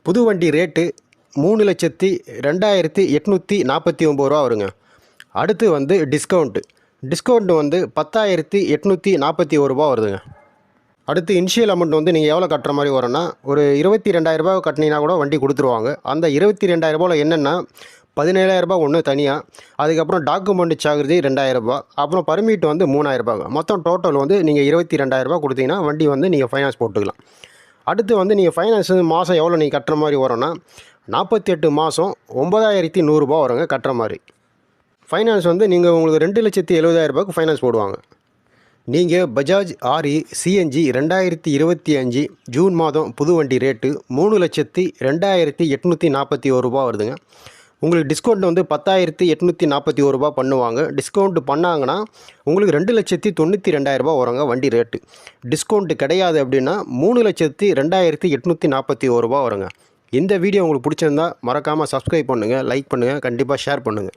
புது வண்டி ரேட்டு 3,02,849 ரூபா வருங்க. அடுத்து வந்து டிஸ்கவுண்ட் வந்து 10,841 ரூபா வருதுங்க. அடுத்து இனிஷியல் அமௌண்ட் வந்து நீங்கள் எவ்வளோ கட்டுற மாதிரி வரும்னா, ஒரு 22,000 ரூபா கட்டினீங்கன்னா கூட வண்டி கொடுத்துருவாங்க. அந்த 22,000 ரூபாயில் என்னென்னா 17,000 ரூபா ஒன்று தனியாக, அதுக்கப்புறம் டாக்குமெண்ட் சார்ஜ் 2,000 ரூபா, அப்புறம் பர்மிட் வந்து 3,000 ரூபாங்க. மொத்தம் டோட்டல் வந்து நீங்கள் 22,000 ரூபா கொடுத்தீங்கன்னா வண்டி வந்து நீங்கள் ஃபைனான்ஸ் போட்டுக்கலாம். அடுத்து வந்து நீங்கள் ஃபைனான்ஸ் மாதம் எவ்வளோ நீங்கள் கட்டுற மாதிரி வரும்னா 48 மாதம் 9,100 ரூபா வருங்க கட்டுற மாதிரி. ஃபைனான்ஸ் வந்து நீங்கள் உங்களுக்கு 2,70,000 ரூபாய்க்கு ஃபைனான்ஸ் போடுவாங்க. நீங்கள் பஜாஜ் RE CNG 2025 ஜூன் மாதம் புது வண்டி ரேட்டு 3,02,841 ரூபா வருதுங்க. உங்களுக்கு டிஸ்கவுண்ட் வந்து 10,841 ரூபா பண்ணுவாங்க. டிஸ்கவுண்ட் பண்ணாங்கன்னா உங்களுக்கு 2,92,000 ரூபா வருங்க வண்டி ரேட்டு. டிஸ்கவுண்ட் கிடையாது அப்படின்னா 3,02,841 ரூபா வருங்க. இந்த வீடியோ உங்களுக்கு பிடிச்சிருந்தா மறக்காமல் சப்ஸ்கிரைப் பண்ணுங்கள், லைக் பண்ணுங்கள், கண்டிப்பாக ஷேர் பண்ணுங்கள்.